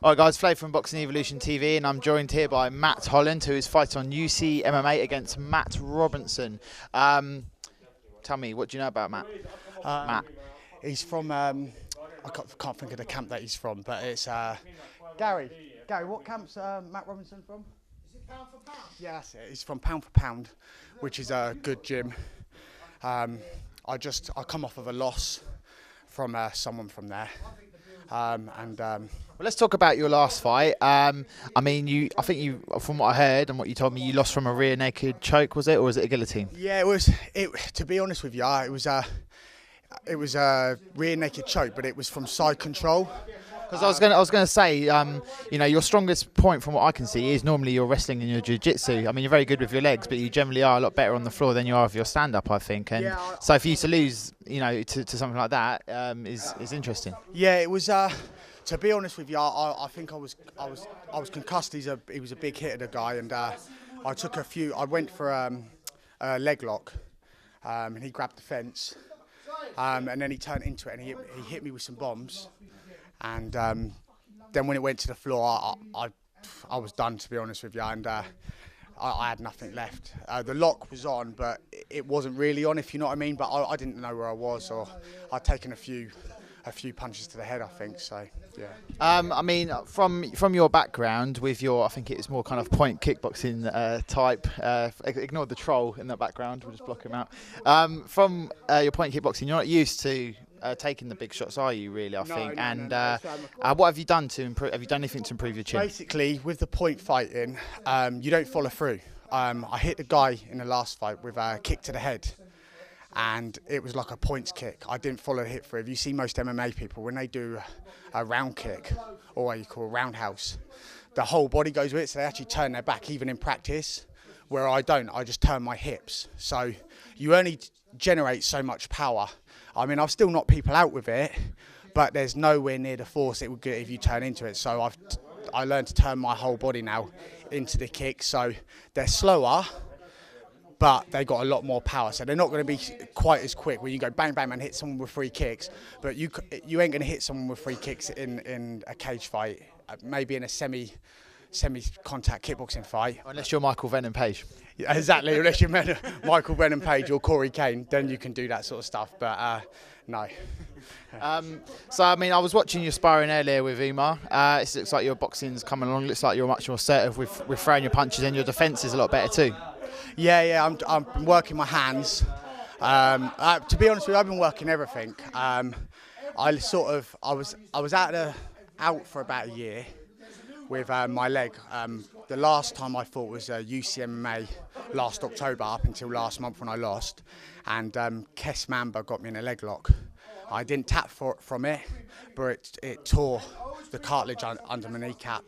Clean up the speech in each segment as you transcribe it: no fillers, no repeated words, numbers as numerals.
All right, guys, Flave from Boxing Evolution TV, and I'm joined here by Matt Holland, who is fighting on UCMMA against Matt Robinson. Tell me, what do you know about Matt? Matt? He's from, I can't think of the camp that he's from, but it's Gary, what camp's Matt Robinson from? Is it Pound for Pound? Yeah, that's it. He's from Pound for Pound, which is a good gym. I come off of a loss from someone from there. Well, let's talk about your last fight. I think you, from what I heard and what you told me, you lost from a rear naked choke, was it, or was it a guillotine? Yeah, it was. To be honest with you, it was a rear naked choke, but it was from side control. Because I was going to say, you know, your strongest point from what I can see is normally your wrestling and your jiu-jitsu. I mean, you're very good with your legs, but you generally are a lot better on the floor than you are with your stand-up, I think. And yeah, so for you to lose, you know, to something like that is interesting. Yeah, it was. To be honest with you, I think I was concussed. He was a big hitter, the guy, and I took a few. I went for a leg lock, and he grabbed the fence, and then he turned into it, and he hit me with some bombs. And then when it went to the floor, I was done, to be honest with you, and I had nothing left. The lock was on, but it wasn't really on, if you know what I mean. But I didn't know where I was, or I'd taken a few punches to the head, I think. So yeah. I mean, from your background with your, I think it's more kind of point kickboxing type. Ignore the troll in that background. We'll just block him out. From your point kickboxing, you're not used to taking the big shots, are you? Really, I think. No. What have you done to improve? Have you done anything to improve your chin? Basically, with the point fighting, you don't follow through. I hit the guy in the last fight with a kick to the head, and it was like a points kick. I didn't follow the hit through. If you see most MMA people, when they do a round kick, or what you call a roundhouse, the whole body goes with it, so they actually turn their back, even in practice, where I don't. I just turn my hips. So you only generate so much power. I mean, I've still knocked people out with it, but there's nowhere near the force it would get if you turn into it. So I learned to turn my whole body now into the kicks. So they're slower, but they got a lot more power. So they're not going to be quite as quick where you go bang, bang, and hit someone with 3 kicks. But you ain't going to hit someone with 3 kicks in a cage fight, maybe in a semi-contact kickboxing fight. Unless you're Michael Venom Page. Yeah, exactly, unless you're Michael Venom Page or Corey Kane, then you can do that sort of stuff. But no. So, I mean, I was watching your sparring earlier with Umer. It looks like your boxing's coming along. It looks like you're much more assertive with throwing your punches, and your defence is a lot better too. Yeah, I'm working my hands. To be honest with you, I've been working everything. I was out for about a year with my leg. The last time I fought was UCMMA last October, up until last month when I lost, and Kes Mamba got me in a leg lock. I didn't tap from it, but it tore the cartilage under my kneecap,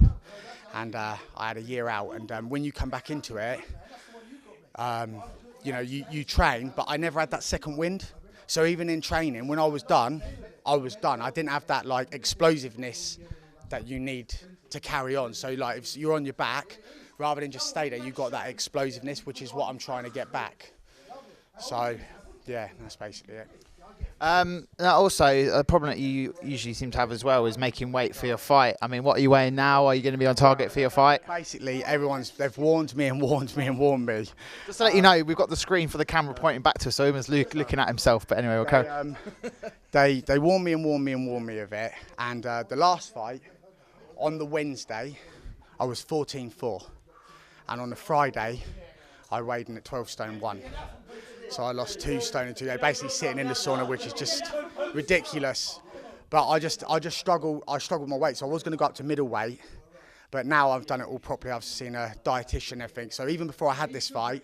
and I had a year out. And when you come back into it, you know, you train, but I never had that second wind. So even in training, when I was done. I didn't have that like explosiveness that you need to carry on. So like if you're on your back, rather than just stay there, you got that explosiveness, which is what I'm trying to get back. So yeah, that's basically it. Now also, a problem that you usually seem to have as well is making weight for your fight. I mean, what are you weighing now? Are you going to be on target for your fight? Basically, they've warned me and warned me and warned me. Just to let you know, we've got the screen for the camera pointing back to us, so Umer's looking at himself. But anyway, okay. They warned me and warned me and warned me of it. And the last fight, on the Wednesday, I was 14.4. And on the Friday, I weighed in at 12 stone 1. So I lost 2 stone in 2 days, basically sitting in the sauna, which is just ridiculous. But I just struggled with my weight. So I was going to go up to middleweight, but now I've done it all properly. I've seen a dietitian and everything. So even before I had this fight,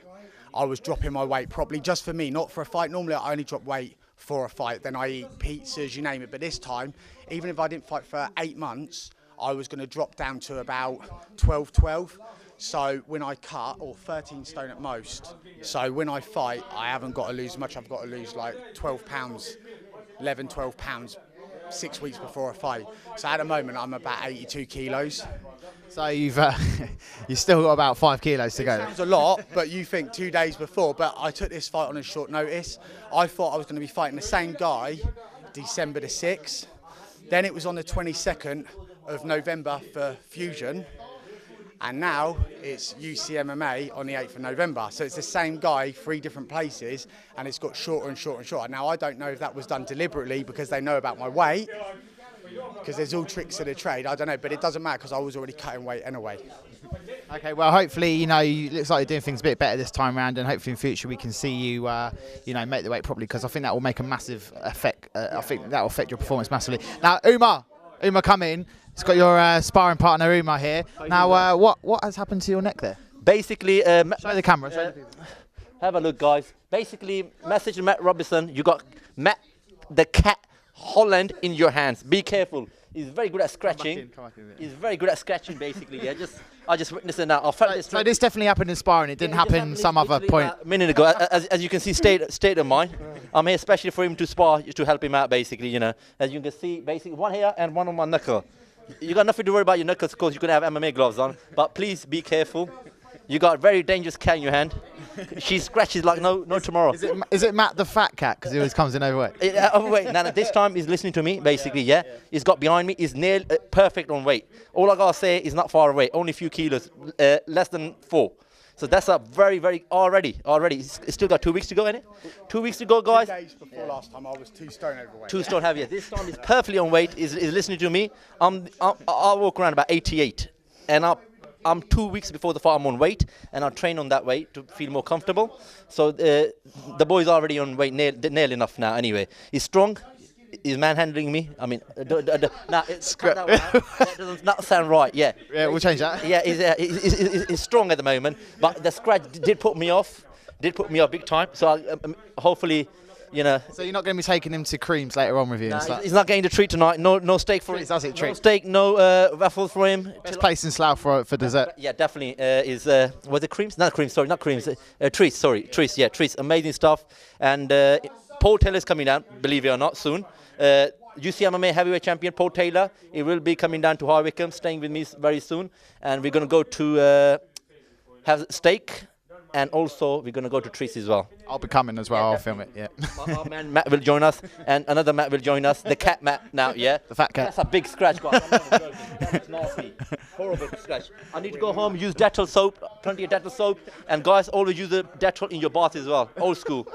I was dropping my weight properly just for me, not for a fight. Normally I only drop weight for a fight, then I eat pizzas, you name it. But this time, even if I didn't fight for 8 months, I was going to drop down to about 12. So when I cut, or 13 stone at most, so when I fight, I haven't got to lose much. I've got to lose like 12 pounds, 11, 12 pounds, 6 weeks before a fight. So at the moment, I'm about 82 kilos. So you've still got about 5 kilos to go. Sounds a lot, but you think 2 days before. But I took this fight on a short notice. I thought I was going to be fighting the same guy December the 6th. Then it was on the 22nd. of November for Fusion, and now it's UCMMA on the 8th of November. So it's the same guy, 3 different places, and it's got shorter and shorter and shorter. Now, I don't know if that was done deliberately because they know about my weight, because there's all tricks of the trade, I don't know, but it doesn't matter because I was already cutting weight anyway. Okay, well, hopefully, you know, it looks like you're doing things a bit better this time around, and hopefully in future we can see you, you know, make the weight properly, because I think that will make a massive effect. I think that will affect your performance massively. Now, Umer, come in. It's got your sparring partner, Umer, here. Now, what has happened to your neck there? Basically, show the camera. Show the people. Have a look, guys. Basically, message to Matt Robinson. You got Matt the Cat Holland in your hands. Be careful. He's very good at scratching. He's very good at scratching, basically. Yeah, I just witnessed it now. I felt this. So this definitely happened in sparring. It didn't happen some other point. A minute ago, as you can see, state of mind. I'm here especially for him to spar, to help him out, basically. You know, as you can see, basically one here and one on my knuckle. You got nothing to worry about your knuckles, because you could have MMA gloves on. But please be careful. You got a very dangerous cat in your hand. She scratches like no tomorrow. Is it Matt the fat cat? Because he always comes in overweight. Overweight. Now this time he's listening to me, basically. Yeah. He's got behind me. He's near perfect on weight. All I gotta say is not far away. Only a few kilos, less than 4. So that's a very already. It's still got 2 weeks to go, innit? 2 weeks to go, guys. 2 days before last time, I was 2 stone overweight. 2 stone heavier. This time he's perfectly on weight. He's listening to me. I'll walk around about 88, and I'm 2 weeks before the fight. I'm on weight, and I'll train on that weight to feel more comfortable. So the boy's already on weight, nearly enough now. Anyway, he's strong. He's manhandling me. I mean, that does not sound right. Yeah. Yeah, we'll change that. Yeah, he's strong at the moment, but the scratch did put me off. Big time. So hopefully, you know. So you're not going to be taking him to creams later on with you? Nah, he's not getting the treat tonight. No steak for him. Does it treat? No steak, no waffles for him. Best place in Slough for dessert. Yeah, definitely. Was it creams? Not creams. Sorry, not creams. Treats. Sorry, treats. Yeah, treats. Amazing stuff. And Paul Taylor's coming down, believe it or not, soon. UCMMA heavyweight champion Paul Taylor. He will be coming down to High Wycombe, staying with me very soon. And we're going to go to have steak. And also, we're going to go to treats as well. I'll be coming as well. Yeah, I'll film it, yeah. Our man Matt will join us, and another Matt will join us. The cat Matt now, yeah? The fat cat. That's a big scratch, guys. I'm not joking. That's nasty. Horrible scratch. I need to go home, use Dettol soap, plenty of Dettol soap. And guys, always use the Dettol in your bath as well. Old school.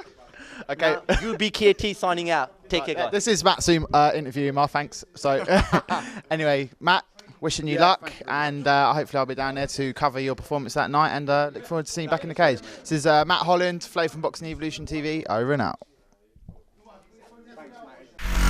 Okay. Now, UBKT signing out. Take care, guys. This is Matt's interview, Umar. Thanks. So, anyway, Matt, wishing you luck, and hopefully I'll be down there to cover your performance that night, and look forward to seeing you back in the cage. This is Matt Holland, Flave from Boxing Evolution TV, over and out. Thanks, mate.